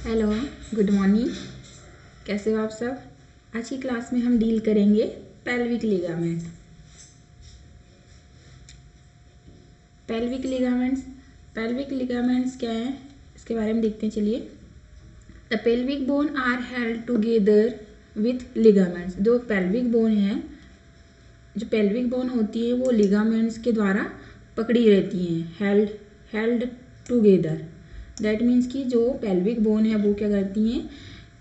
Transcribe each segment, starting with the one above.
Hello, good morning. कैसे हो आप सब? आज की क्लास में हम डील करेंगे पेल्विक लिगामेंट। पेल्विक लिगामेंट्स क्या है, इसके बारे में देखते हैं। चलिए, the pelvic bone are held together with ligaments. जो पेल्विक बोन होती है वो लिगामेंट्स के द्वारा पकड़ी रहती हैं। हेल्ड टुगेदर, दैट मीन्स कि जो पेल्विक बोन है वो क्या करती हैं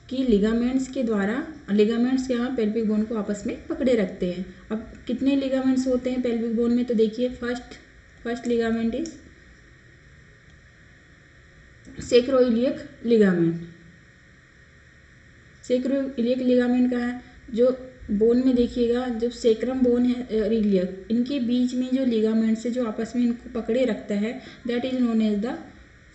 कि लिगामेंट्स क्या पेल्विक बोन को आपस में पकड़े रखते हैं। अब कितने लिगामेंट्स होते हैं पेल्विक बोन में, तो देखिए first ligament is sacroiliac ligament. Sacroiliac ligament का है जो बोन में देखिएगा, जब सेक्रम बोन है इलियक, इनके बीच में जो लिगामेंट्स है जो आपस में इनको पकड़े रखता है, that is known as the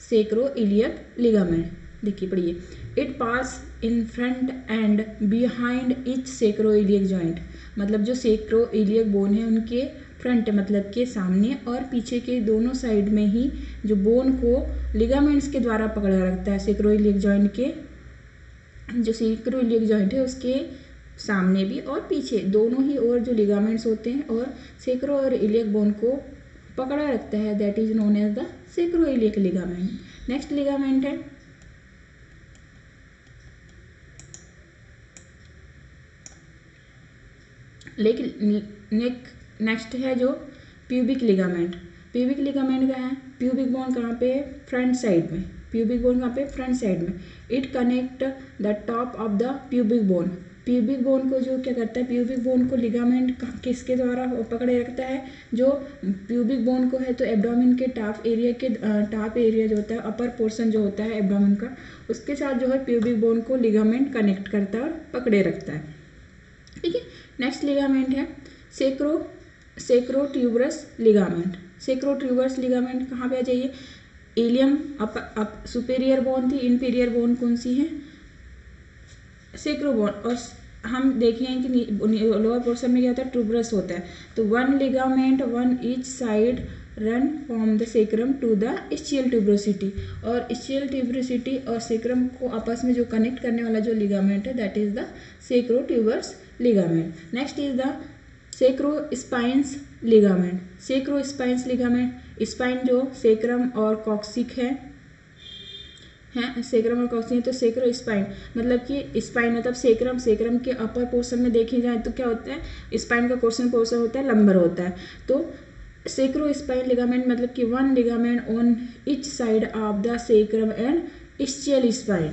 sacroiliac ligament. देखिए पढ़िए, it pass in front and behind each sacroiliac joint. मतलब जो सेक्रोइलियक बोन है उनके फ्रंट मतलब के सामने और पीछे के दोनों साइड में ही जो बोन को लिगामेंट्स के द्वारा पकड़ा रखता है। सेक्रोइलियक जॉइंट के जो सेक्रोइलियक जॉइंट है उसके सामने भी और पीछे दोनों ही और जो लिगामेंट्स होते हैं और सेक्रो और इलियक बोन को पकड़ा रखता है, that is known as the sacroiliac ligament. Next ligament है नेक्स्ट है जो प्यूबिक लिगामेंट। प्यूबिक लिगामेंट क्या है, प्यूबिक बोन कहाँ पे, फ्रंट साइड में। प्यूबिक बोन कहाँ पे, फ्रंट साइड में। It connect the top of the pubic bone. Pubic bone को जो क्या करता है, प्यूबिक बोन को लिगामेंट किसके द्वारा पकड़े रखता है, जो प्यूबिक बोन को है तो एब्डोमेन के टाप एरिया जो होता है, अपर पोर्शन जो होता है एब्डोमेन का, उसके साथ जो है प्यूबिक बोन को लिगामेंट कनेक्ट करता है और पकड़े रखता है। ठीक है, नेक्स्ट लिगामेंट है सेक्रोट्यूबरस लिगामेंट। सेक्रोट्यूबरस लिगामेंट कहाँ पे आ जाइए, इलियम अप सुपेरियर बोन थी, इंफीरियर बोन कौन सी है, सेक्रोबोन। और हम देखे हैं कि लोअर पोर्शन में क्या होता है, ट्यूबरस होता है। तो one ligament one each side run from the sacrum to the ischial tuberosity. और इस्चियल ट्यूबरोसिटी और सेक्रम को आपस में जो कनेक्ट करने वाला जो लिगामेंट है, that is the sacrotuberous ligament. Next is the sacrospinous ligament. Sacrospinous ligament, spine जो सेक्रम और कॉक्सिक है सेक्रम और कॉक्सिक है, तो सेक्रोस्पाइन मतलब कि स्पाइन मतलब सेक्रम के अपर पोर्शन में देखे जाए तो क्या होता है, स्पाइन का पोर्शन होता है, लंबर होता है। तो सेक्रोस्पाइन लिगामेंट मतलब कि one ligament on each side of the sacrum and ischial spine.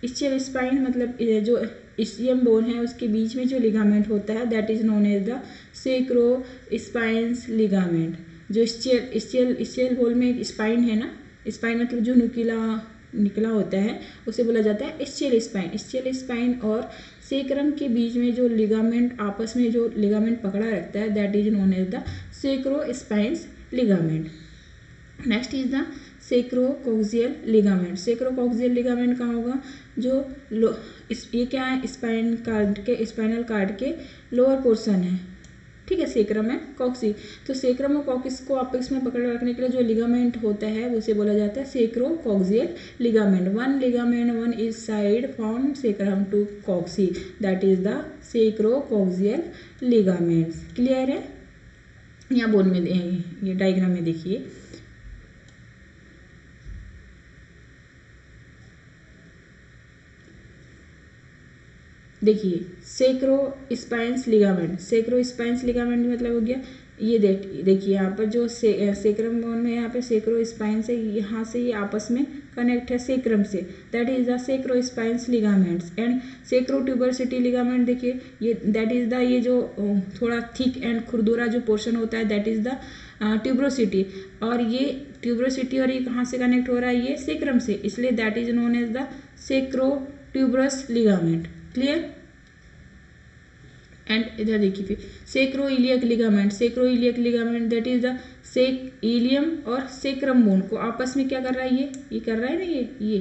Ischial spine मतलब जो इस्चियम बोन है उसके बीच में जो लिगामेंट होता है, that is known as the sacrospinous ligament. जो इस्चियल बोन में स्पाइन है ना, स्पाइन मतलब जो निकला होता है उसे बोला जाता है इस्चियल स्पाइन। इस्चियल स्पाइन और सेक्रम के बीच में जो लिगामेंट आपस में जो लिगामेंट पकड़ा रखता है, that is known as the sacrospinous ligament. Next is the sacrococcygeal ligament. Sacrococcygeal ligament कहाँ होगा, जो ये क्या है, स्पाइनल कार्ड के लोअर पोर्शन है। ठीक है, सेक्रम है कॉक्सी। तो सेक्रम और कॉक्सिस को आपस में पकड़ रखने के लिए जो लिगामेंट होता है उसे बोला जाता है sacrococcygeal ligament. One ligament one is side from sacrum to coccyx, that is the sacrococcygeal ligaments. Clear है? यहाँ बोन में ये डायग्राम में देखिए, देखिए सेक्रोस्पाइन्स लिगामेंट। सेक्रोस्पाइन्स लिगामेंट मतलब हो गया ये देखिए यहाँ पर जो सेक्रम बोन में यहाँ पे सेक्रोस्पाइन्स है, यहाँ से ये आपस में कनेक्ट है सेक्रम से, that is the sacrospinous ligaments. And sacrotuberosity ligament देखिए ये दैट इज द ये जो थोड़ा थिक एंड खुरदुरा जो पोर्शन होता है, दैट इज द ट्यूबरोसिटी। और ये ट्यूबरोसिटी और ये कहाँ से कनेक्ट हो रहा है, ये सेक्रम से, इसलिए that is known as the sacrotuberous ligament. Clear? And इधर देखिए फिर sacroiliac ligament. Sacroiliac ligament that is the ilium और सेक्रम बोन को आपस में क्या कर रहा है, ये कर रहा है ना, ये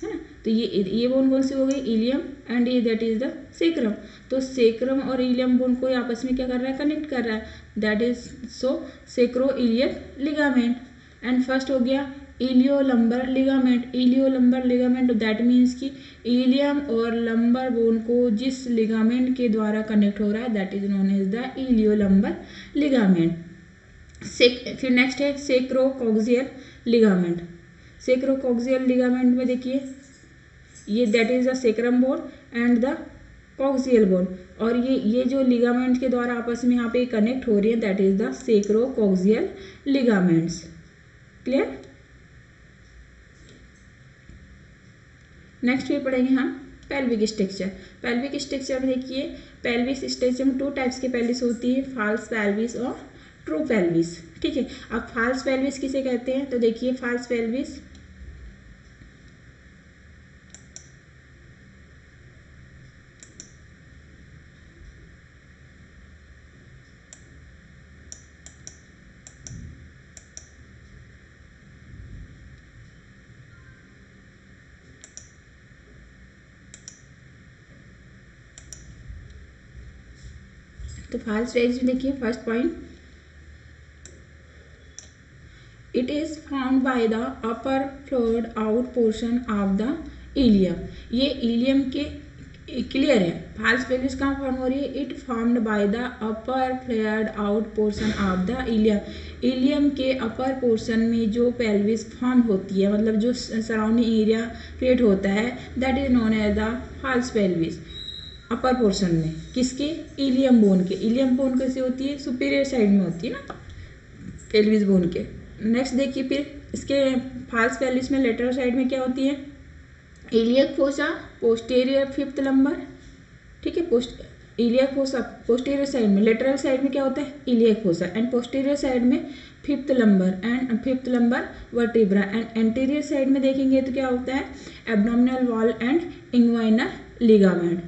है ना। तो ये बोन कौन सी हो गई, इलियम, एंड ये दैट इज द सेक्रम। तो सेक्रम और इलियम बोन को आपस में क्या कर रहा है, कनेक्ट कर रहा है, that is so sacroiliac ligament. And first हो गया iliolumbar ligament, iliolumbar ligament that means कि इलियम और लंबर बोन को जिस लिगामेंट के द्वारा कनेक्ट हो रहा है that is known as the iliolumbar ligament. फिर नेक्स्ट है सेक्रोकॉक्सियल लिगामेंट। सेक्रोकॉक्सियल लिगामेंट में देखिए ये that is the sacrum bone and the coccygeal bone, और ये जो लिगामेंट के द्वारा आपस में यहाँ पे कनेक्ट हो रही है that is the sacrococcygeal ligaments. Clear. Next फिर पढ़ेंगे हम पेल्विक स्ट्रक्चर। पेल्विक स्ट्रक्चर में देखिए पेल्विक स्ट्रक्चर में टू टाइप्स की पेल्विस होती है, फॉल्स पेल्विस और ट्रू पेल्विस। ठीक है, अब फॉल्स पेल्विस किसे कहते हैं तो देखिए फॉल्स पेल्विस तो फॉल्स पेल्विस में देखिए first point, it is found by the upper flared out portion of the ilium. ये इलियम के क्लियर है। फॉल्स पेल्विस कहाँ फॉर्म हो रही है, it formed by the upper flared out portion of the ilium. Ilium के upper portion में जो पेल्विस फॉर्म होती है मतलब जो सराउंडिंग एरिया क्रिएट होता है that is known as the false pelvis. Upper portion में किसके, इलियम बोन के। इलियम बोन कैसे होती है, सुपीरियर साइड में होती है ना पेल्विस बोन के। नेक्स्ट देखिए फिर इसके फॉल्स पेल्विस में लेटरल साइड में क्या होती है, iliac fossa posterior fifth lumbar. ठीक है, इलियक फोसा पोस्टीरियर साइड में, लेटरल साइड में क्या होता है iliac fossa and posterior side में fifth lumbar vertebra and anterior side में देखेंगे तो क्या होता है abdominal wall and inguinal ligament.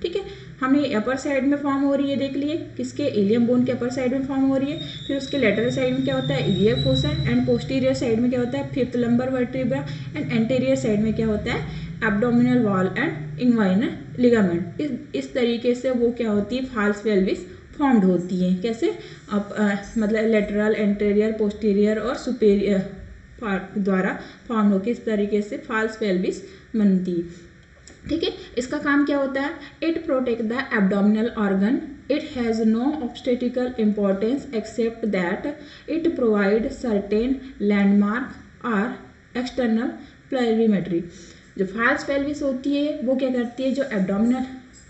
ठीक है, हमें अपर साइड में फॉर्म हो रही है देख लिए किसके, इलियम बोन के अपर साइड में फॉर्म हो रही है। फिर उसके लेटरल साइड में क्या होता है iliac fossa and posterior side में क्या होता है fifth lumbar vertebra and anterior side में क्या होता है abdominal wall and inguinal ligament. इस तरीके से वो क्या होती है फॉल्स पेल्विस फॉर्म्ड होती है। कैसे मतलब लेटरल, एंटीरियर, पोस्टीरियर और सुपेरियर द्वारा फॉर्म होकर इस तरीके से फॉल्स पेल्विस बनती है। ठीक है, इसका काम क्या होता है, it protect the abdominal organ, it has no obstetrical importance except that it provide certain landmark और एक्सटर्नल प्लेरिमेट्री। जो फॉल्स पेल्विस होती है वो क्या करती है, जो एब्डोमिनल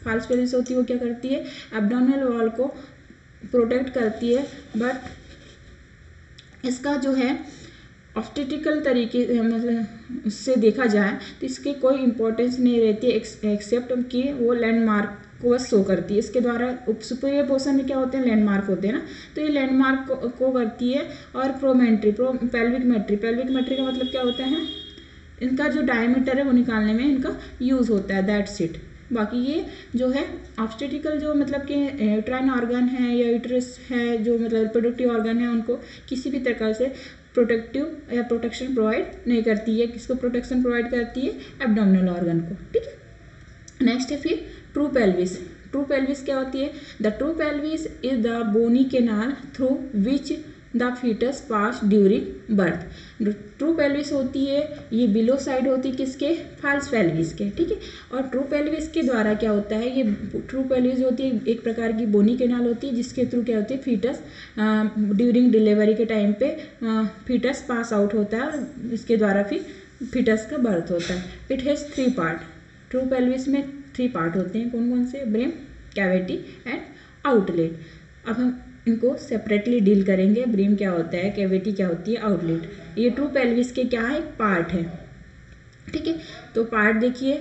फॉल्स पेल्विस होती है वो क्या करती है एब्डोमिनल वॉल को प्रोटेक्ट करती है, बट इसका जो है ऑब्स्टेटिकल तरीके मतलब उससे देखा जाए तो इसकी कोई इम्पोर्टेंस नहीं रहती है एक्सेप्ट कि वो लैंडमार्क को शो करती है। इसके द्वारा सुपीरियर पोर्शन में क्या होते हैं लैंडमार्क होते हैं ना, तो ये लैंडमार्क को करती है। और पेल्विक मेट्री का मतलब क्या होता है, इनका जो डायमीटर है वो निकालने में इनका यूज़ होता है, दैट्स इट। बाकी ये जो है ऑब्स्टेटिकल जो मतलब कि यूट्राइन ऑर्गन है या यूट्रस है जो मतलब रिप्रोडक्टिव ऑर्गन है उनको किसी भी प्रकार से प्रोटेक्टिव या प्रोटेक्शन प्रोवाइड नहीं करती है। किसको प्रोटेक्शन प्रोवाइड करती है, एब्डोमिनल ऑर्गन को। ठीक है, नेक्स्ट है फिर ट्रू पेल्विस। ट्रू पेल्विस क्या होती है, the true pelvis is the bony canal through which the foetus pass during birth. True pelvis होती है ये बिलो साइड होती है किसके, फॉल्स पेल्विस के। ठीक है, और ट्रू पेल्विस के द्वारा क्या होता है, ये ट्रू पेल्विस होती है एक प्रकार की बोनी कैनाल होती है जिसके थ्रू क्या होती है फीटस ड्यूरिंग डिलीवरी के टाइम पे फीटस पास आउट होता है, इसके द्वारा फिर फीटस का बर्थ होता है। It has 3 part. True pelvis में 3 पार्ट होते हैं, कौन कौन से, ब्रेम, कैविटी एंड आउटलेट। अब हम इनको सेपरेटली डील करेंगे, ब्रीम क्या होता है, कैविटी क्या होती है, आउटलेट। ये ट्रू पेल्विस के क्या है, पार्ट है। ठीक है, तो पार्ट देखिए,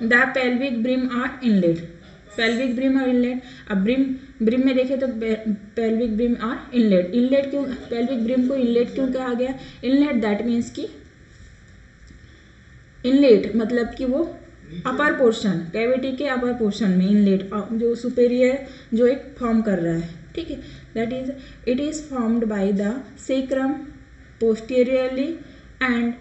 the pelvic brim or inlet, pelvic brim और इनलेट। अब ब्रिम में देखें तो pelvic brim or inlet. Inlet क्यों, पेल्विक ब्रिम को इनलेट क्यों कहा गया, इनलेट दैट मीन्स की इनलेट मतलब कि वो अपर पोर्शन, कैविटी के अपर पोर्शन में इनलेट जो सुपेरियर जो एक फॉर्म कर रहा है। ठीक है, that is it is formed by the sacrum posteriorly and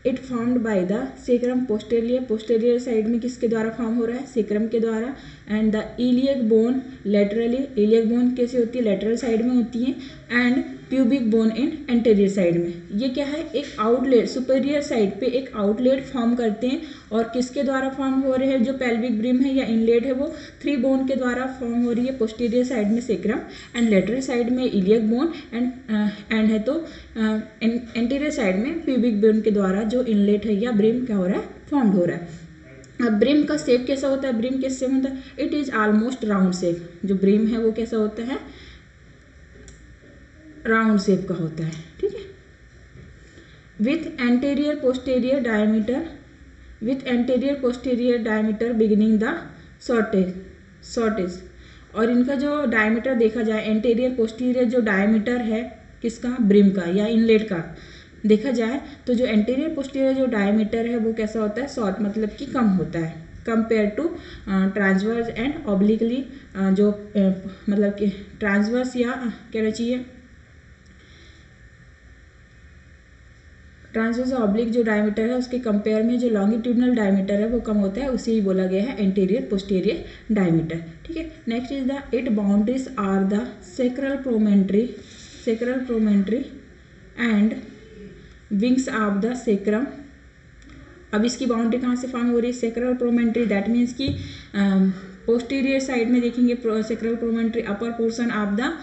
it formed by the sacrum posterior side में किसके द्वारा फॉर्म हो रहा है, सेक्रम के द्वारा and the iliac bone laterally, iliac bone कैसे होती है, लेटरल साइड में होती है, and pubic bone in anterior side में। ये क्या है, एक आउटलेट सुपीरियर साइड पे एक आउटलेट फॉर्म करते हैं, और किसके द्वारा फॉर्म हो रहे हैं, जो पेल्विक ब्रिम है या इनलेट है वो 3 बोन के द्वारा फॉर्म हो रही है, पोस्टीरियर साइड में सेक्रम एंड लेटरल साइड में इलियक बोन एंड है तो एंटीरियर साइड में प्यूबिक बोन के द्वारा जो इनलेट है या ब्रिम क्या हो रहा है, फॉर्म हो रहा है। अब ब्रिम का शेप कैसा होता है, ब्रिम कैसे होता है, it is almost round shape. जो ब्रिम है वो कैसा होता है, राउंड शेप का होता है, ठीक है। With anterior posterior diameter, with anterior posterior diameter beginning the shortage. और इनका जो डायमीटर देखा जाए, एंटेरियर पोस्टीरियर जो डायमीटर है किसका, ब्रिम का या इनलेट का देखा जाए, तो जो एंटेरियर पोस्टीरियर जो डायमीटर है वो कैसा होता है, शॉर्ट मतलब कि कम होता है compare to transverse and obliquely, जो मतलब कि ट्रांसवर्स या कहना चाहिए ट्रांसवर्स ऑब्लिक जो डायमीटर है उसके कंपेयर में जो लॉन्गिट्यूडनल डायमीटर है वो कम होता है, उसे ही बोला गया है एंटीरियर पोस्टीरियर डायमीटर, ठीक है। Next is the it boundaries are the sacral promontory and wings of the sacrum. अब इसकी बाउंड्री कहाँ से फॉर्म हो रही है, सेक्रल प्रोमेंट्री, दैट मीन्स कि पोस्टीरियर साइड में देखेंगे sacral promontory upper portion of the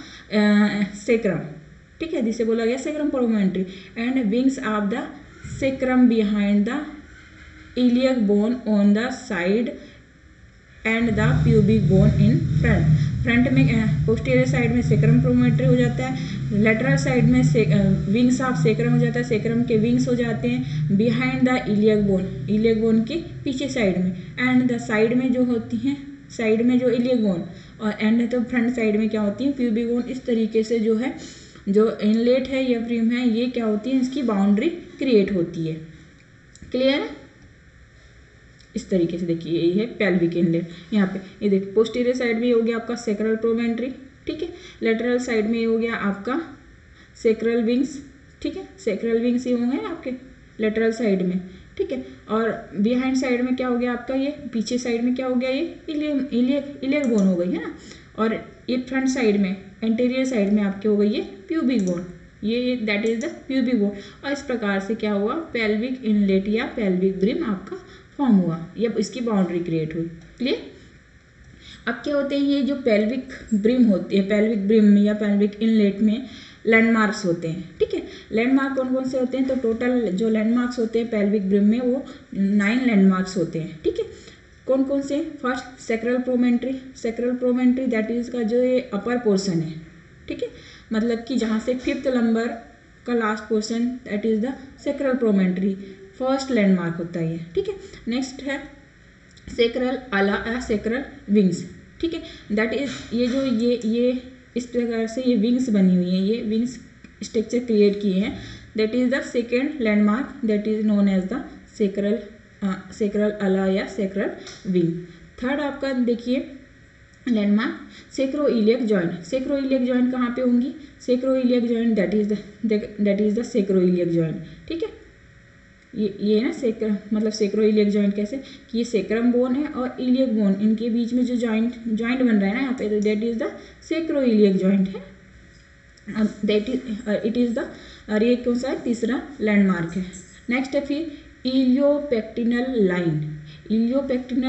sacrum, ठीक है, जिसे बोला गया sacrum promontory, and wings of the sacrum behind the iliac bone on the side and the pubic bone in front. Front में posterior side में sacrum प्रोमेंट्री हो जाता है, लेटरल साइड में विंग्स ऑफ सेक्रम हो जाता है, सेक्रम के विंग्स हो जाते हैं बिहाइंड द इलियक बोन के पीछे साइड में, एंड द साइड में जो होती हैं, साइड में जो इलियक बोन और एंड तो फ्रंट साइड में क्या होती है, प्यूबिक बोन। इस तरीके से जो है जो इनलेट है या ब्रिम है ये क्या होती है, इसकी बाउंड्री क्रिएट होती है। क्लियर है, इस तरीके से देखिए ये है पेल्विक इनलेट। यहाँ पे ये देखिए पोस्टीरियर साइड में हो गया आपका सेक्रल प्रोमेंट्री, ठीक है, लेटरल साइड में ये हो गया आपका सेक्रल विंग्स, ठीक है, सेक्रल विंग्स ये होंगे आपके लेटरल साइड में, ठीक है, और बिहाइंड साइड में क्या हो गया आपका, ये पीछे साइड में क्या हो गया, ये इलियक बोन हो गई है ना, और ये फ्रंट साइड में एंटीरियर साइड में आपके हो गई ये प्यूबिक बोन, ये that is the pubic bone. और इस प्रकार से क्या हुआ, पेल्विक इनलेट या पेल्विक ब्रिम आपका फॉर्म हुआ, या इसकी बाउंड्री क्रिएट हुई। क्लियर। अब क्या होते हैं, ये जो पेल्विक ब्रिम होती है, पेल्विक ब्रिम में या पेल्विक इनलेट में लैंडमार्क्स होते हैं, ठीक है। लैंडमार्क कौन कौन से होते हैं, तो टोटल जो लैंडमार्क्स होते हैं पेल्विक ब्रिम में वो 9 लैंडमार्क्स होते हैं, ठीक है। कौन कौन से, first sacral promontory that is का जो ये अपर पोर्शन है, ठीक है, मतलब कि जहाँ से 5th नंबर का last portion that is the sacral promontory, first landmark होता है ये, ठीक है। नेक्स्ट है सेक्रल अला या सेक्रल विंग्स, ठीक है, दैट इज ये जो ये इस प्रकार से ये विंग्स बनी हुई है, ये विंग्स स्ट्रक्चर क्रिएट किए हैं, that is the second landmark that is known as the sacral ala या सेक्रल विंग। थर्ड आपका देखिए लैंडमार्क सेक्रोइलियक जॉइंट कहाँ पे होंगी, sacroiliac joint that is the sacroiliac joint, ठीक है। ये ना मतलब सेक्रोइलियक जॉइंट कैसे कि ये सेक्रम बोन है और इलियक बोन, इनके बीच में जो जॉइंट बन रहा है ना यहाँ पे, तो that is the sacroiliac joint है, that is it is the, और ये कौन सा है, तीसरा लैंडमार्क है। नेक्स्ट है फिर इलियोपेक्टिनल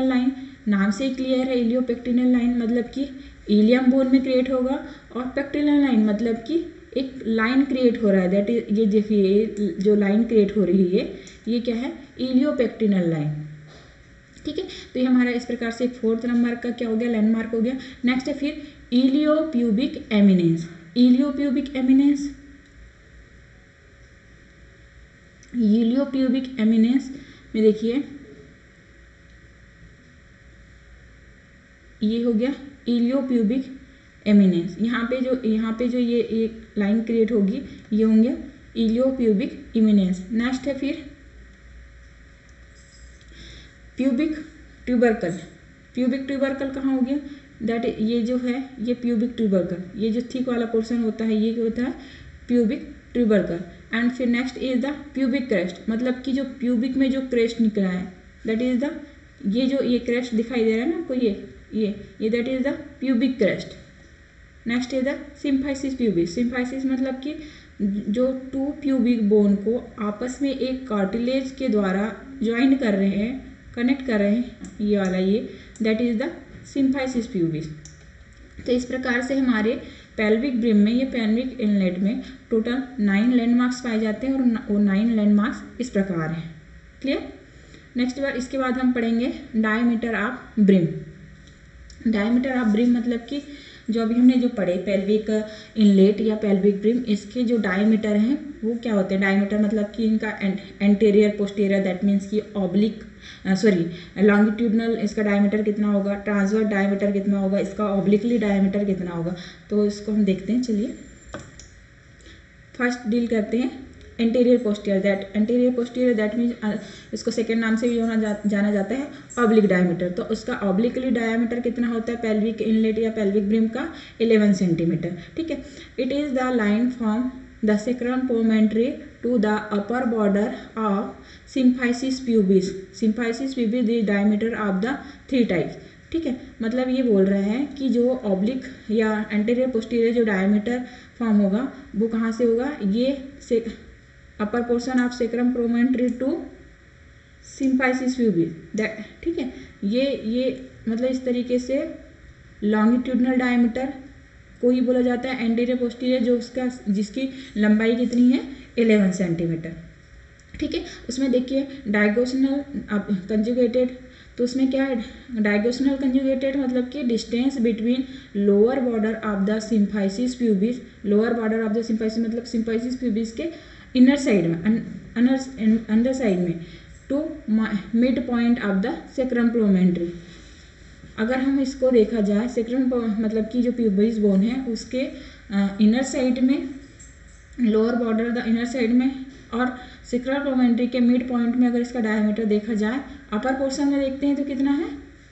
लाइन, नाम से ही क्लियर है, इलियोपेक्टिनल लाइन मतलब कि इलियम बोन में क्रिएट होगा, और पेक्टिनल लाइन मतलब कि एक लाइन क्रिएट हो रहा है, दैट इज ये देखिए जो लाइन क्रिएट हो रही है ये क्या है, इलियोपेक्टिनल लाइन, ठीक है। तो ये हमारा इस प्रकार से 4th नंबर का क्या हो गया, लैंडमार्क हो गया। नेक्स्ट है फिर इलियोप्यूबिक एमिनेंस में देखिए ये हो गया इलियोप्यूबिक एमिनेंस, यहाँ पे जो ये एक लाइन क्रिएट होगी ये होंगे इलियोप्यूबिक इमिनेंस। नेक्स्ट है फिर प्यूबिक ट्यूबरकल कहाँ हो गया, दैट ये जो है ये प्यूबिक ट्यूबरकल, ये जो थिक वाला पोर्शन होता है ये होता है प्यूबिक ट्यूबरकल। एंड फिर next is the pubic crest, मतलब कि जो प्यूबिक में जो क्रेस्ट निकला है दैट इज द, ये जो ये क्रेस्ट दिखाई दे रहा है ना आपको, ये that is the pubic crust. Next is the symphysis pubis. Symphysis मतलब कि जो टू प्यूबिक बोन को आपस में एक कार्टिलेज के द्वारा ज्वाइन कर रहे हैं, कनेक्ट कर रहे हैं, ये वाला ये that is the symphysis pubis. तो इस प्रकार से हमारे पेल्विक ब्रिम में, ये पेल्विक इनलेट में टोटल 9 लैंडमार्क्स पाए जाते हैं और वो 9 लैंडमार्क्स इस प्रकार हैं। क्लियर। नेक्स्ट बार इसके बाद हम पढ़ेंगे diameter of brim. Diameter of brim मतलब कि जो अभी हमने जो पढ़े पेल्विक इनलेट या पेल्विक ब्रिम, इसके जो डायमीटर हैं वो क्या होते हैं। डायमीटर मतलब कि इनका एंटीरियर पोस्टीरियर दैट मीन्स कि ऑब्लिक लॉन्गिट्यूडनल इसका डायमीटर कितना होगा, ट्रांसवर्स डायमीटर कितना होगा, इसका ऑब्लिकली डायमीटर कितना होगा। तो इसको हम देखते हैं। चलिए फर्स्ट डील करते हैं एंटीरियर पोस्टीरियर दैट मीन्स इसको सेकेंड नाम से भी जाना जाता है ऑब्लिक डायमीटर। तो उसका ऑब्लिकली डायमीटर कितना होता है पेल्विक इनलेट या पेल्विक ब्रिम का 11 सेंटीमीटर। ठीक है। It is the line from the sacrum promontory to the upper border of symphysis pubis. Symphysis pubis the diameter of the 3 types. ठीक है। मतलब ये बोल रहे हैं कि जो ऑब्लिक या एंटीरियर पोस्टीरियर जो डायमीटर फॉर्म होगा वो कहाँ से होगा, ये से upper portion of sacrum promontory to symphysis pubis that. ठीक है। ये मतलब इस तरीके से लॉन्गिट्यूडनल डायमीटर को ही बोला जाता है एंटीरियर पोस्टीरियर जो उसका जिसकी लंबाई कितनी है 11 सेंटीमीटर। ठीक है। उसमें देखिए डायगोनल कंजुगेटेड, तो उसमें क्या है डायगोनल कंजुगेटेड मतलब कि distance between lower border of the symphysis pubis. Lower border of the symphysis मतलब सिम्फाइसिस प्यूबिस के इनर साइड में, अंदर साइड में to mid point of the sacrum promontory. अगर हम इसको देखा जाए सेक्रम मतलब कि जो प्यूबिस बोन है उसके इनर साइड में, lower border the inner side में और सेक्रम प्रोमेंट्री के मिड पॉइंट में अगर इसका डायमीटर देखा जाए, अपर पोर्शन में देखते हैं तो कितना है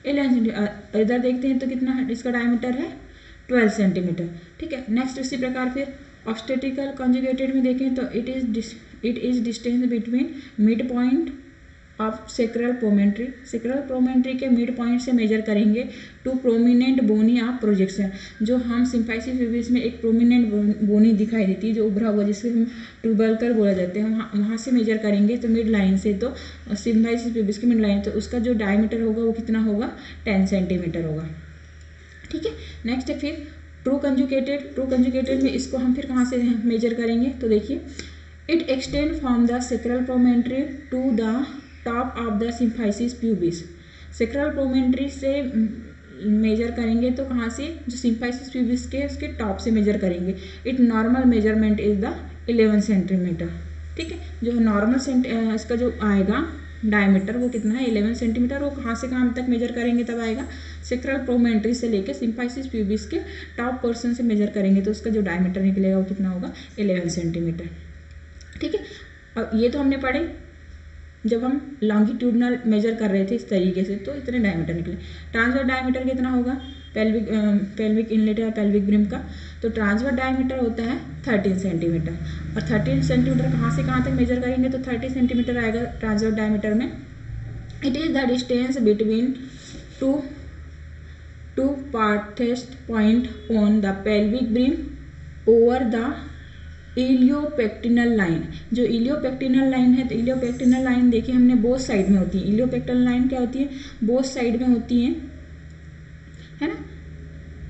11 सेंटीमीटर, इधर देखते हैं तो कितना है इसका डायमीटर है 12 सेंटीमीटर। ठीक है। नेक्स्ट इसी प्रकार फिर ऑब्स्टेट्रिकल कंजुगेटेड में देखें तो it is distance between mid point of sacral promontory. Sacral promontory के मिड पॉइंट से मेजर करेंगे to prominent bony of projection. जो हम सिम्फाइसिस प्यूबिस में एक प्रोमिनेंट बोनी दिखाई देती है जो उभरा हुआ जिससे हम ट्यूबरकल बोला जाते हैं, वहाँ से मेजर करेंगे तो मिड लाइन से, तो सिम्फाइसिस प्यूबिस की मिड लाइन, तो उसका जो डायमीटर होगा वो कितना होगा 10 सेंटीमीटर होगा। ठीक है। नेक्स्ट है फिर ट्रू कंजुगेटेड में इसको हम फिर कहाँ से मेजर करेंगे तो देखिए it extend from the sacral promontory to the top of the symphysis pubis. Sacral promontory से मेजर करेंगे तो कहाँ से, जो सिम्फाइसिस प्यूबिस के उसके टॉप से मेजर करेंगे। It normal measurement is the 11 centimetre. ठीक है। जो नॉर्मल इसका जो आएगा डायमीटर वो कितना है 11 सेंटीमीटर। वो कहाँ से कहाँ तक मेजर करेंगे तब आएगा सेक्रल प्रोमेंट्री से लेकर सिम्फाइसिस प्यूबिस के टॉप पोर्शन से मेजर करेंगे तो उसका जो डायमीटर निकलेगा वो कितना होगा 11 सेंटीमीटर। ठीक है। अब ये तो हमने पढ़े जब हम लॉन्गिट्यूडनल मेजर कर रहे थे इस तरीके से तो इतने डायमीटर निकले। ट्रांसवर्स डायमीटर कितना होगा पेल्विक इनलेट या पेल्विक ब्रिम का, तो ट्रांसवर्स डायमीटर होता है 13 सेंटीमीटर। और 13 सेंटीमीटर कहाँ से कहाँ तक मेजर करेंगे तो 30 सेंटीमीटर आएगा ट्रांसवर्स डायमीटर में। It is the distance between two farthest point on the pelvic brim over the iliopectineal line. जो इलियोपेक्टिनल लाइन है तो इलियोपेक्टिनल लाइन देखिए हमने बोथ साइड में होती है। इलियोपेक्टिनल लाइन क्या होती है बोथ साइड में होती है ना।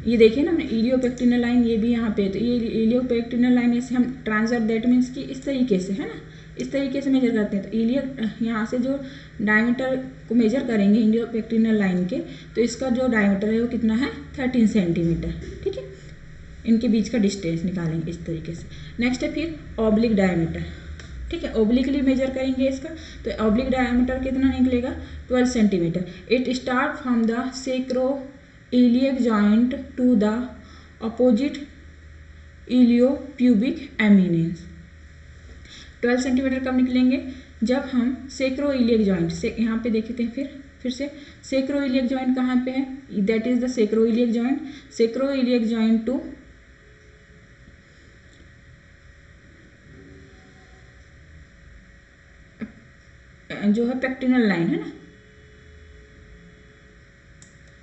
ये देखिए ना हमने इलियोपेक्टिनल लाइन ये भी यहाँ पे, तो ये इलियोपेक्टिनल लाइन ऐसे हम ट्रांसवर्स दैट मीन्स कि इस तरीके से है ना, इस तरीके से मेजर करते हैं। तो इलियो यहाँ से जो डायमीटर को मेजर करेंगे इलियोपेक्टिनल लाइन के, तो इसका जो डायमीटर है वो कितना है 13 सेंटीमीटर। ठीक है। इनके बीच का डिस्टेंस निकालेंगे इस तरीके से। नेक्स्ट है फिर ऑब्लिक डायमीटर। ठीक है। ऑब्लिकली मेजर करेंगे इसका तो ऑब्लिक डायमीटर कितना निकलेगा 12 centimetre. It start from the sacroiliac joint to the opposite iliopubic eminence. 12 centimetre कब निकलेंगे जब हम सेक्रो इलियक जॉइंट से, यहाँ पे देखते हैं फिर से सेक्रो इलियक जॉइंट कहाँ पे है, that is the sacroiliac joint. Sacroiliac joint to जो है पेक्टिनल लाइन है ना,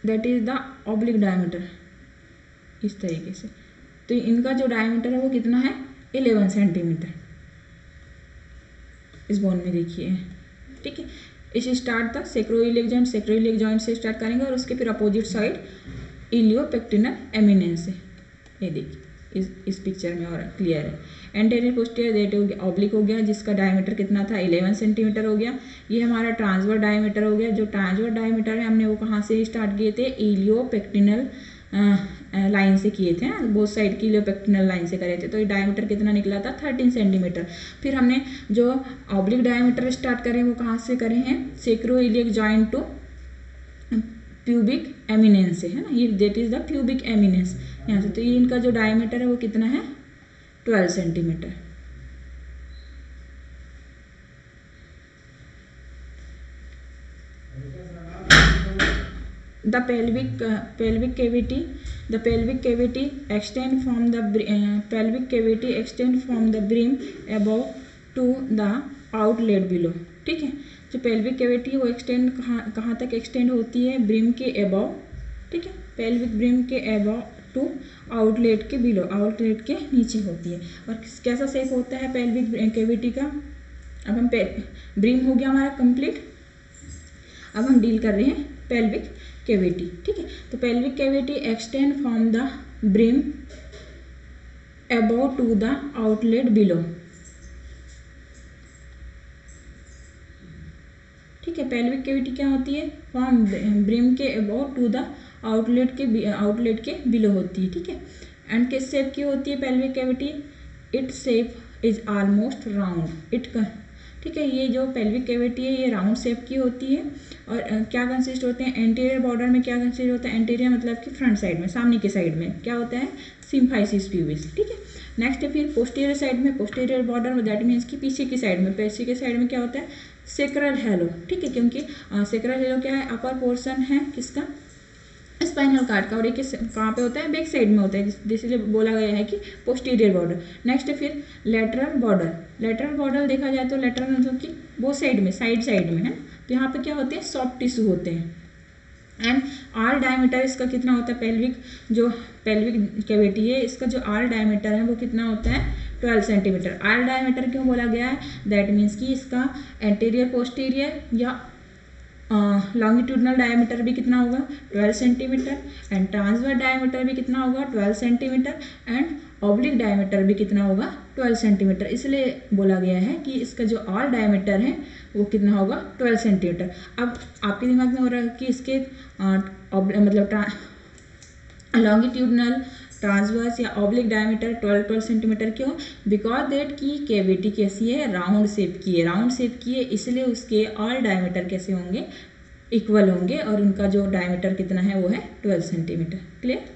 that is the oblique diameter, इस तरीके से। तो इनका जो डायमीटर है वो कितना है 11 सेंटीमीटर इस बोन में देखिए, ठीक है। इस स्टार्ट था सेक्रोइलियक जॉइंट, सेक्रोइलियक जॉइंट से स्टार्ट करेंगे और उसके फिर अपोजिट साइड इलियोपेक्टिनल एमिनेंस है, ये देखिए इस पिक्चर में और क्लियर है। एंटीरियर पोस्टीरियर डेट हो गया, ऑब्लिक हो गया जिसका डायमीटर कितना था 11 सेंटीमीटर हो गया। ये हमारा ट्रांसवर्स डायमीटर हो गया। जो ट्रांसवर्स डायमीटर है हमने वो कहाँ से स्टार्ट किए थे, इलियोपेक्टिनल लाइन से किए थे ना, बोथ साइड की इलियोपेक्टिनल लाइन से करे थे। तो ये डायमीटर कितना निकला था 13 सेंटीमीटर। फिर हमने जो ऑब्लिक डायमीटर स्टार्ट करें वो कहाँ से करे हैं, सेक्रोइलियक जॉइंट टू प्यूबिक एमिनेंस है ना, ये that is the pubic eminence यहाँ से। तो ये इनका जो डायमीटर है वो कितना है 12 centimetre. The pelvic cavity extend from the pelvic cavity extend from the brim above to the outlet below, ठीक है। जो पेल्विक कैविटी वो एक्सटेंड कहाँ तक एक्सटेंड होती है, ब्रिम के अबव, ठीक है, पेल्विक ब्रिम के अबव टू आउटलेट के बिलो, आउटलेट के नीचे होती है। और कैसा शेप होता है पेल्विक कैविटी का। अब हम ब्रिम हो गया हमारा कंप्लीट, अब हम डील कर रहे हैं पेल्विक कैविटी, ठीक है। तो pelvic cavity extend from the brim above to the outlet below, ठीक है। पेल्विक कैविटी क्या होती है, फ्रॉम ब्रिम के अबव टू द आउटलेट के बिलो होती है, ठीक है। एंड किस शेप की होती है pelvic cavity, it shape is almost round, it, ठीक है। ये जो पेल्विक कैविटी है ये राउंड शेप की होती है। और क्या कंसिस्ट होते हैं, एंटीरियर बॉर्डर में क्या कंसिस्ट होता है, एंटीरियर मतलब कि फ्रंट साइड में, सामने के साइड में क्या होता है सिम्फाइसिस प्यूबिस, ठीक है। नेक्स्ट फिर पोस्टीरियर साइड में, पोस्टीरियर बॉर्डर में दैट मीन्स कि पीछे की साइड में, पीछे के साइड में क्या होता है सेक्रल हैलो, ठीक है। क्योंकि सेक्रल हैलो क्या है, अपर पोर्शन है किसका, स्पाइनल कार्ड का, और ये किस कहाँ पे होता है बैक साइड में होता है, इसलिए बोला गया है कि पोस्टीरियर बॉर्डर। नेक्स्ट फिर लेटरल बॉर्डर, लेटरल बॉर्डर देखा जाए तो लेटरल मतलब कि वो साइड में, साइड में है ना। तो यहाँ पे क्या होते हैं सॉफ्ट टिश्यू होते हैं। एंड आर डायमीटर इसका कितना होता है, पेल्विक कैविटी है इसका जो आर डायमीटर है वो कितना होता है 12 सेंटीमीटर। आर डायमीटर क्यों बोला गया है, दैट मीन्स कि इसका एंटीरियर पोस्टीरियर या लॉन्गिट्यूडनल डायमीटर भी कितना होगा 12 सेंटीमीटर, एंड ट्रांसवर्स डायमीटर भी कितना होगा 12 सेंटीमीटर, एंड ऑब्लिक डायमीटर भी कितना होगा 12 सेंटीमीटर। इसलिए बोला गया है कि इसका जो ऑल डायमीटर है वो कितना होगा 12 सेंटीमीटर। अब आपके दिमाग में हो रहा है कि इसके मतलब लॉन्गिट्यूडनल, ट्रांसवर्स या ऑब्लिक डायमीटर 12 सेंटीमीटर क्यों, बिकॉज दैट की कैविटी कैसी है राउंड शेप की है, राउंड शेप की है इसलिए उसके ऑल डायमीटर कैसे होंगे इक्वल होंगे, और उनका जो डायमीटर कितना है वो है 12 सेंटीमीटर। Clear,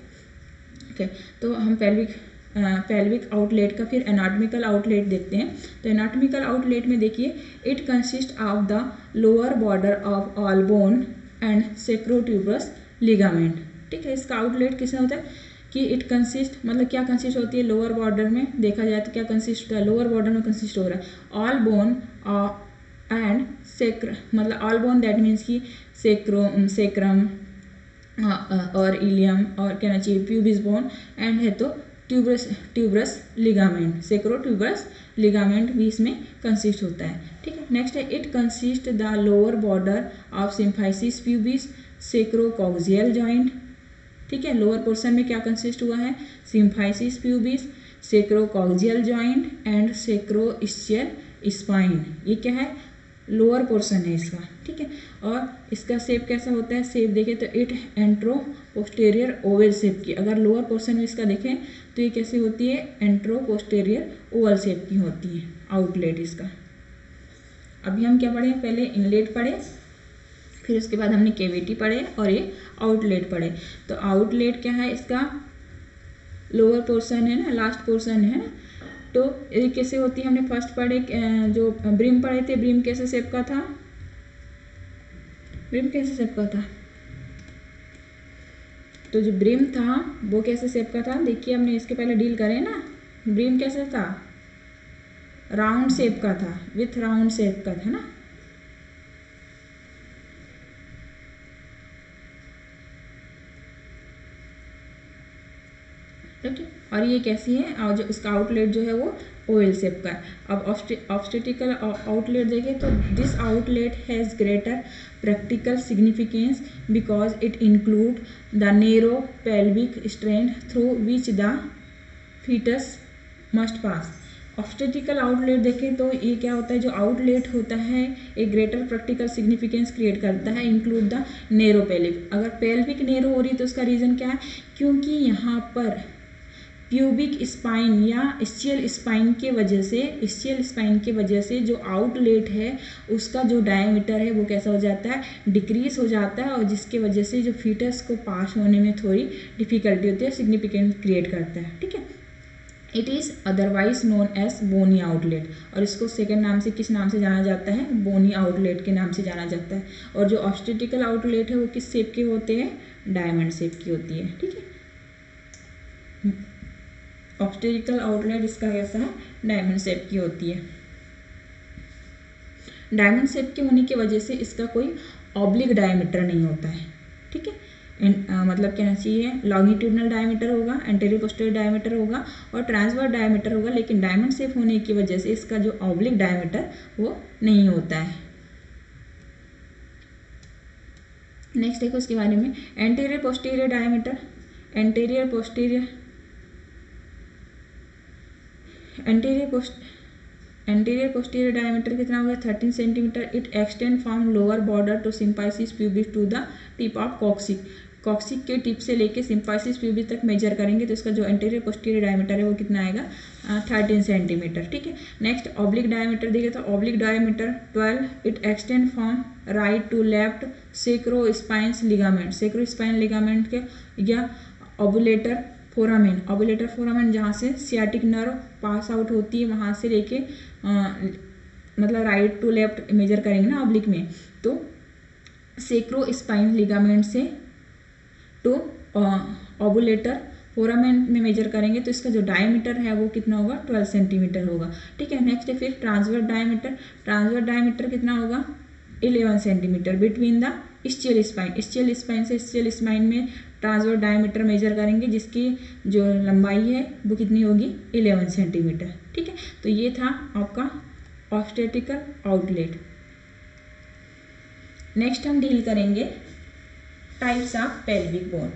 okay. तो हम पेल्विक आउटलेट का फिर एनाटॉमिकल आउटलेट देखते हैं। तो एनाटॉमिकल आउटलेट में देखिए it consist of the lower border of all bone and sacrotuberous ligament, ठीक है। इसका आउटलेट किसमें होता है कि इट कंसिस्ट मतलब क्या कंसिस्ट होती है, लोअर बॉर्डर में देखा जाए तो क्या कंसिस्ट होता है, लोअर बॉर्डर में कंसिस्ट हो रहा है ऑल बोन एंड मतलब ऑल बोन दैट मीन्स कि सेक्रम और इलियम और क्या चाहिए प्यूबिस बोन, एंड है तो ट्यूबरस लिगामेंट, सेक्रोट्यूबरस लिगामेंट भी इसमें कंसिस्ट होता है, ठीक है। नेक्स्ट है it consist the lower border of symphysis pubis sacrococcygeal joint, ठीक है। लोअर पोर्शन में क्या कंसिस्ट हुआ है symphysis pubis, sacrococcygeal joint and sacroischial spine, ये क्या है लोअर पोर्शन है इसका, ठीक है। और इसका शेप कैसा होता है, शेप देखें तो इट एंट्रो पोस्टेरियर ओवल शेप की, अगर लोअर पोर्शन में इसका देखें तो ये कैसी होती है एंट्रो पोस्टेरियर ओवल शेप की होती है आउटलेट इसका। अभी हम क्या पढ़े, पहले इनलेट पढ़े, फिर उसके बाद हमने कैविटी पढ़े और ये आउटलेट पढ़े। तो आउटलेट क्या है इसका लोअर पोर्शन है ना, लास्ट पोर्शन है ना। तो ये कैसे होती है, हमने फर्स्ट पढ़े जो ब्रिम पढ़े थे, ब्रिम कैसे शेप का था, ब्रिम कैसे शेप का था, तो जो ब्रिम था वो कैसे शेप का था, देखिए हमने इसके पहले डील करे ना, ब्रिम कैसे था राउंड शेप का था, विथ राउंड शेप का था ना। ओके। और ये कैसी है, और जो इसका आउटलेट जो है वो ओवल शेप का है। अब ऑब्स्टेटिकल आउटलेट देखें तो this outlet has greater practical significance because it include the narrow pelvic strait through which the foetus must pass. Obstetrical outlet देखें तो ये क्या होता है, जो आउटलेट होता है एक ग्रेटर प्रैक्टिकल सिग्निफिकेंस क्रिएट करता है, इंक्लूड द नेरो पेल्विक। अगर पेल्विक नेरो हो रही है तो उसका रीज़न क्या है, क्योंकि यहाँ पर प्यूबिक स्पाइन या स्चियल स्पाइन के वजह से जो आउटलेट है उसका जो डायमीटर है वो कैसा हो जाता है, डिक्रीज हो जाता है, और जिसके वजह से जो फीटस को पास होने में थोड़ी डिफिकल्टी होती है, सिग्निफिकेंस क्रिएट करता है। ठीक है, it is otherwise known as bony outlet, और इसको सेकेंड नाम से किस नाम से जाना जाता है, बोनी आउटलेट के नाम से जाना जाता है। और जो ऑब्स्टेटिकल आउटलेट है वो किस शेप के होते हैं, डायमंड शेप की होती है। ठीक है, ऑब्स्टेटिकल आउटलेट इसका कैसा है, डायमंड शेप की होती है। डायमंड शेप के होने की वजह से इसका कोई ऑब्लिक डायमीटर नहीं होता है। ठीक है, मतलब कहना चाहिए लॉन्गिट्यूडनल डायमीटर होगा, एंटेरियर पोस्टीरियर डायमीटर होगा और ट्रांसवर्स डायमीटर होगा, लेकिन डायमंड शेप होने की वजह से इसका जो ऑब्लिक डायमीटर वो नहीं होता है। नेक्स्ट देखो इसके बारे में, anterior posterior diameter. Anterior posterior diameter कितना होगा, 13 centimetre. It extend from lower border to symphysis pubis to the tip of coccyx. Coccyx के टिप से लेके सिम्पाइसिस प्यूबिस तक मेजर करेंगे तो इसका जो एंटेरियर पोस्टीरियर डायमीटर है वो कितना आएगा, 13 सेंटीमीटर। ठीक है, नेक्स्ट ऑब्लिक डायमीटर देखिए तो oblique diameter 12। It extend from right to left sacrospine ligament. Sacrospine ligament के या ओबुलेटर फोरामेन जहाँ से सियाटिक नर्व पास आउट होती है वहाँ से लेके मतलब राइट टू लेफ्ट मेजर करेंगे ना ऑब्लिक में, तो सेक्रोस्पाइन लिगामेंट से टू ओबुलेटर फोरामेन में मेजर करेंगे तो इसका जो डायमीटर है वो कितना होगा, 12 सेंटीमीटर होगा। ठीक है, नेक्स्ट है फिर ट्रांसवर्स डायमीटर। ट्रांसवर्स डायमीटर कितना होगा, 11 centimetre between the ischial spine. Ischial spine से स्चियल स्पाइन में ट्रांसवर्स डायमीटर मेजर करेंगे जिसकी जो लंबाई है वो कितनी होगी, 11 सेंटीमीटर। ठीक है, तो ये था आपका ऑब्स्टेटिकल आउटलेट। नेक्स्ट हम डील करेंगे types of pelvic bone.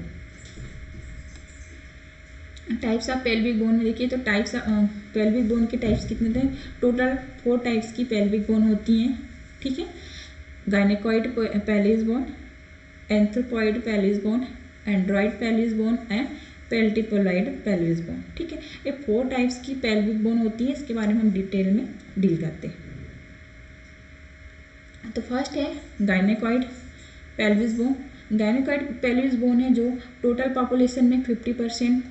Types of pelvic bone में देखिए तो टाइप्स पेल्विक बोन के टाइप्स कितने थे, टोटल 4 टाइप्स की पेल्विक बोन होती हैं। ठीक है, gynaecoid pelvis bone, anthropoid pelvis bone, android pelvis bone and platypelloid pelvis bone. ठीक है, ये 4 टाइप्स की पेल्विक बोन होती है, इसके बारे में हम डिटेल में डील करते हैं। तो फर्स्ट है gynaecoid pelvis bone. Gynaecoid pelvis bone है जो टोटल पॉपुलेशन में 50%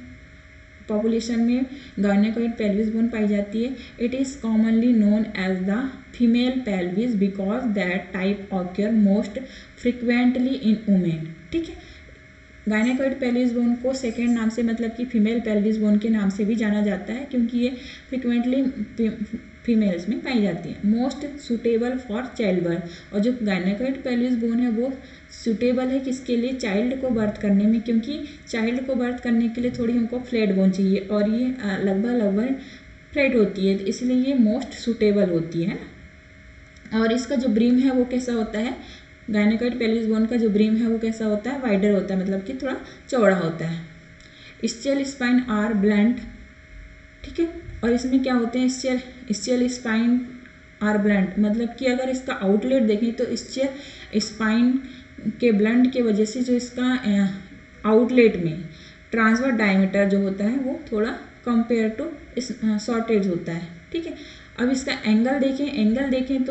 पॉपुलेशन में गायनेकॉइड पेल्विस बोन पाई जाती है। It is commonly known as the female pelvis because that type occur most frequently in women. ठीक है, गायनेकॉइड पेल्विस बोन को सेकेंड नाम से मतलब कि फीमेल पेल्विस बोन के नाम से भी जाना जाता है क्योंकि ये फ्रिक्वेंटली फीमेल्स में पाई जाती है। Most suitable for child birth, और जो गायनेकॉइड पेल्विस बोन है वो सूटेबल है किसके लिए, चाइल्ड को बर्थ करने में, क्योंकि चाइल्ड को बर्थ करने के लिए थोड़ी हमको फ्लैट बोन चाहिए और ये लगभग फ्लैट होती है, इसलिए ये मोस्ट सूटेबल होती है ना। और इसका जो ब्रीम है वो कैसा होता है, गायनेकॉइड पेल्विस बोन का जो ब्रीम है वो कैसा होता है, वाइडर होता है, मतलब कि थोड़ा चौड़ा होता है। स्चियल स्पाइन आर ब्लंट। ठीक है, और इसमें क्या होते हैं, स्चियल स्पाइन आर ब्लंट, मतलब कि अगर इसका आउटलेट देखें तो स्चियल स्पाइन के ब्लंट के वजह से जो इसका आउटलेट में ट्रांसवर्स डायमीटर जो होता है वो थोड़ा कंपेयर टू शॉर्टेज होता है। ठीक है, अब इसका एंगल देखें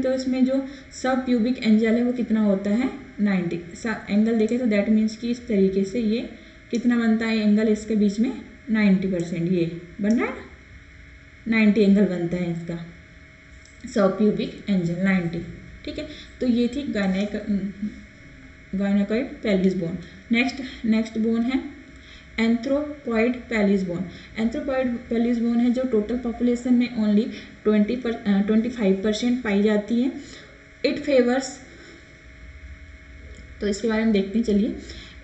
तो इसमें जो सब प्यूबिक एंगल है वो कितना होता है, 90। एंगल देखें तो दैट मीन्स कि इस तरीके से ये कितना बनता है एंगल इसके बीच में, 90%। ये बन रहा है ना, 90 एंगल बनता है इसका, सब प्यूबिक एंगल 90। ठीक है, तो ये थी gynaecoid pelvis bone. Next bone है anthropoid pelvis bone. Anthropoid pelvis bone है जो टोटल पॉपुलेशन में ओनली 25% पाई जाती है। इट फेवर्स, तो इसके बारे में देखते हैं चलिए।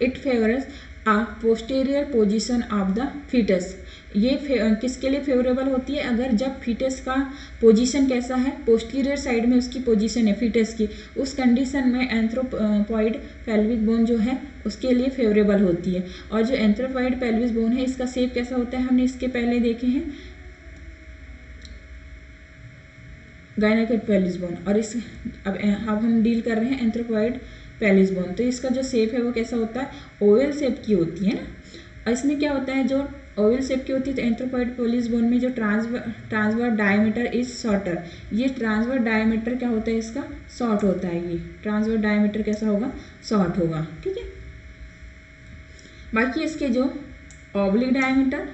It favours a posterior position of the foetus. ये किसके लिए फेवरेबल होती है? अगर जब फीटस का पोजीशन कैसा है, पोस्टीरियर साइड में उसकी पोजीशन है फीटस की, उस कंडीशन में एंथ्रोपॉइड पेल्विक बोन जो है उसके लिए फेवरेबल होती है। और जो एंथ्रोपॉइड पेल्विक बोन है इसका शेप कैसा होता है हमने इसके पहले देखे हैं, गायनाकोइड पेल्विस बोन। और इस अब हम डील कर रहे हैं एंथ्रोपॉइड पेल्विस बोन। तो इसका जो शेप है वो कैसा होता है? ओवल शेप की होती है ना। और इसमें क्या होता है, जो ओवल शेप की होती है तो एंथ्रोपॉइड पेल्विस बोन में जो ट्रांसवर्स डायमीटर इज शॉर्टर। ये ट्रांसवर्स डायमीटर क्या होता है इसका? शॉर्ट होता है। ये ट्रांसवर्स डायमीटर कैसा होगा? शॉर्ट होगा। ठीक है। बाकी इसके जो ऑब्लिक डायमीटर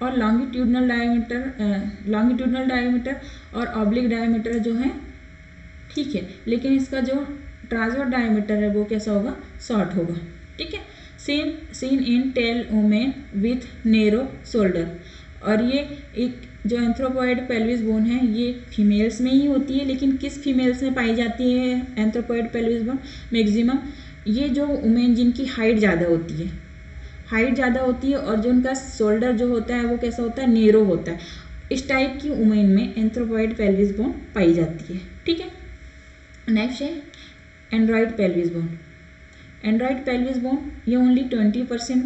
और लॉन्गिट्यूडनल डायमीटर और ऑब्लिक डायमीटर जो है ठीक है, लेकिन इसका जो ट्रांसवर्स डायमीटर है वो कैसा होगा? शॉर्ट होगा। ठीक है। Seen in tall women with narrow shoulder. और ये एक जो एंथ्रोपॉइड पेल्विस बोन है ये फीमेल्स में ही होती है, लेकिन किस फीमेल्स में पाई जाती है एंथ्रोपॉइड पेल्विस बोन? मैक्सिमम ये जो वुमेन जिनकी हाइट ज़्यादा होती है, हाइट ज़्यादा होती है और जो उनका शोल्डर जो होता है वो कैसा होता है? नैरो होता है। इस टाइप की वुमेन में एंथ्रोपॉइड पेल्विस बोन पाई जाती है। ठीक है। नेक्स्ट है android pelvis bone. Android pelvis bone ये ओनली 20%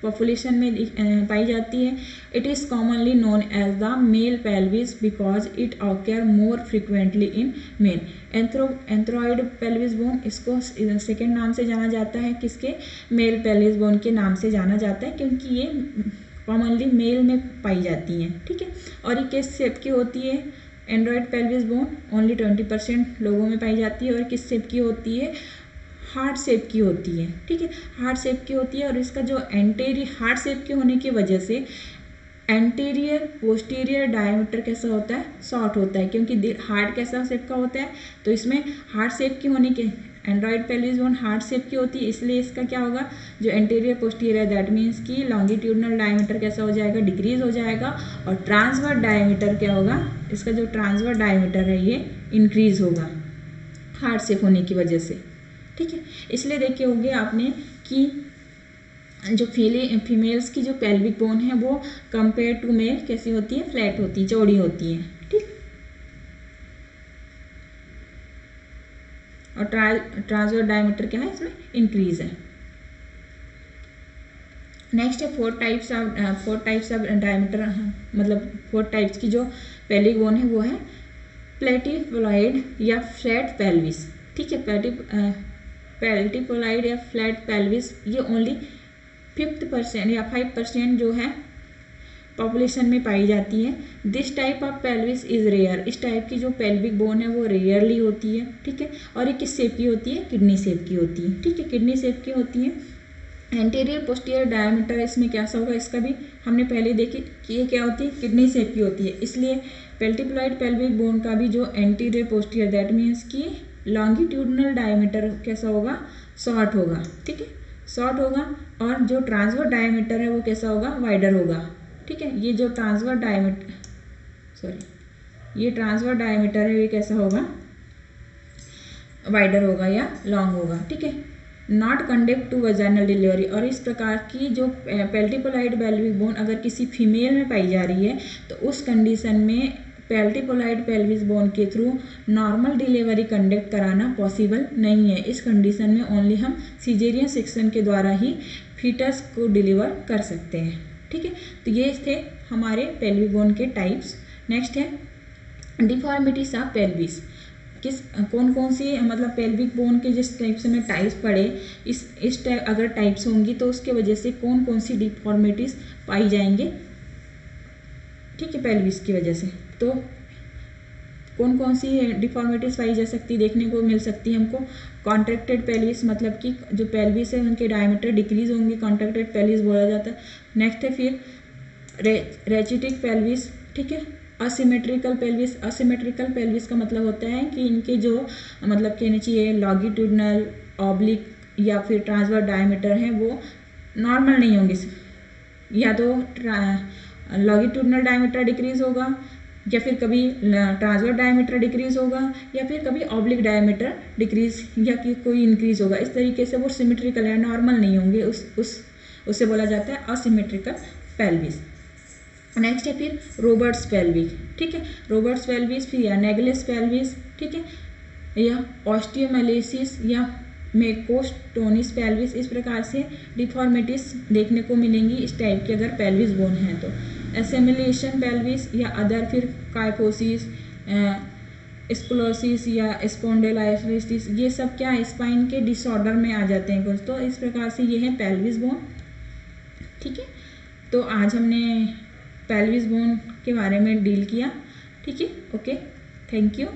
पॉपुलेशन में पाई जाती है। It is commonly known as the male pelvis because it occur more frequently in men. Android pelvis bone इसको सेकेंड नाम से जाना जाता है, किसके? मेल पेल्विस बोन के नाम से जाना जाता है, क्योंकि ये कॉमनली मेल में पाई जाती हैं। ठीक है। और ये किस शेप की होती है? एंड्रॉइड पेल्विस बोन ओनली 20% लोगों में पाई जाती है। और किस शेप की होती है? हार्ट शेप की होती है। ठीक है। हार्ट शेप की होती है। और इसका जो हार्ट शेप के होने की वजह से एंटीरियर पोस्टीरियर डायमीटर कैसा होता है? शॉर्ट होता है, क्योंकि हार्ट कैसा शेप का होता है, तो इसमें हार्ट शेप की होने के Android pelvis bone heart shape की होती है, इसलिए इसका क्या होगा? जो एंटीरियर पोस्टीरियर दैट मीन्स की लॉन्गिट्यूडनल डायमीटर कैसा हो जाएगा? डिक्रीज हो जाएगा। और ट्रांसवर्स डायमीटर क्या होगा? इसका जो ट्रांसवर्स डायमीटर है ये इंक्रीज होगा हार्ट शेप होने की वजह से। ठीक है। इसलिए देखे होंगे आपने कि जो फीमेल्स की जो पेल्विक बोन है वो कंपेयर टू मेल कैसी होती है? फ्लैट होती है, चौड़ी होती है। ठीक। और ट्रांसवर्स डायमीटर क्या है? इसमें इंक्रीज है। नेक्स्ट है फोर टाइप्स ऑफ डायमीटर, मतलब 4 टाइप्स की जो पेल्विक बोन है वो है प्लेटिपोलॉइड या फ्लैट पेल्विस। ठीक है। पेल्टिपोलॉइड या फ्लैट पेल्विस ये ओनली 5% या 5% जो है पॉपुलेशन में पाई जाती है। This type of pelvis is rare. इस टाइप की जो पेल्विक बोन है वो रेयरली होती है। ठीक है। और ये किस शेप की होती है? किडनी शेप की होती है। ठीक है। किडनी शेप की होती है। एंटीरियर पोस्टीरियर डायमीटर इसमें कैसा होगा? इसका भी हमने पहले देखी कि ये क्या होती है? किडनी शेप की होती है। इसलिए पेल्टिपोलॉइड पेल्विक बोन का भी जो एंटीरियर पोस्टीरियर दैट मीन्स की लॉन्गिट्यूडनल डायमीटर कैसा होगा? शॉर्ट होगा। ठीक है। शॉर्ट होगा। और जो ट्रांसवर्स डायमीटर है वो कैसा होगा? वाइडर होगा। ठीक है। ये जो ट्रांसवर्स डायमीटर है ये कैसा होगा? वाइडर होगा या लॉन्ग होगा। ठीक है। Not conducive to vaginal delivery. और इस प्रकार की जो पेल्टिपोलॉइड पेल्विक बोन अगर किसी फीमेल में पाई जा रही है तो उस कंडीशन में पेल्टिपोलॉइड पेल्विस बोन के थ्रू नॉर्मल डिलीवरी कंडक्ट कराना पॉसिबल नहीं है। इस कंडीशन में ओनली हम सिजेरियन सेक्शन के द्वारा ही फीटस को डिलीवर कर सकते हैं। ठीक है। तो ये थे हमारे पेल्विक बोन के टाइप्स। नेक्स्ट है डिफॉर्मिटीज ऑफ पेल्विस। कौन कौन सी मतलब पेल्विक बोन के जिस टाइप से मैं टाइप्स पढ़े, इस टाइप अगर टाइप्स होंगी तो उसके वजह से कौन कौन सी डिफॉर्मिटीज पाई जाएंगे। ठीक है। पेल्विस की वजह से तो कौन कौन सी डिफॉर्मिटीज पाई जा सकती देखने को मिल सकती है हमको? कॉन्ट्रैक्टेड पेल्विस, मतलब कि जो पेल्विस है उनके डायमीटर डिक्रीज होंगे, कॉन्ट्रैक्टेड पेल्विस बोला जाता है। नेक्स्ट है फिर रेचिटिक पेल्विस। ठीक है। Asymmetrical pelvis. असिमेट्रिकल पेल्विस का मतलब होता है कि इनके जो मतलब कहना चाहिए लॉन्गिट्यूडनल, ऑब्लिक या फिर ट्रांसवर्स डायमीटर हैं वो नॉर्मल नहीं होंगे, या तो लॉन्गिट्यूडनल डायमीटर डिक्रीज होगा या फिर कभी ट्रांसवर्स डायमीटर डिक्रीज होगा या फिर कभी ऑब्लिक डायमीटर डिक्रीज या कि कोई इंक्रीज होगा। इस तरीके से वो सिमेट्रिकल है, नॉर्मल नहीं होंगे उसे बोला जाता है असिमेट्रिकल पेल्विस। नेक्स्ट है फिर रोबर्ट्स पेल्विक, ठीक है, रोबर्ट्स पेल्विस, फिर या नेगलेस पेल्विस, ठीक है, या ऑस्टियोमाइलिसिस या मेकोस्टोनिस पेल्विस। इस प्रकार से डिफॉर्मिटीज देखने को मिलेंगी इस टाइप की अगर पेल्विस बोन है तो। एसेमिलेशन पेल्विस या अदर फिर काइफोसिस, स्क्लोसिस या स्पॉन्डिलोलिसिस, ये सब क्या स्पाइन के डिसऑर्डर में आ जाते हैं कुछ। तो इस प्रकार से ये है पेल्विस बोन, ठीक है। तो आज हमने पेल्विस बोन के बारे में डील किया, ठीक है। Okay, thank you.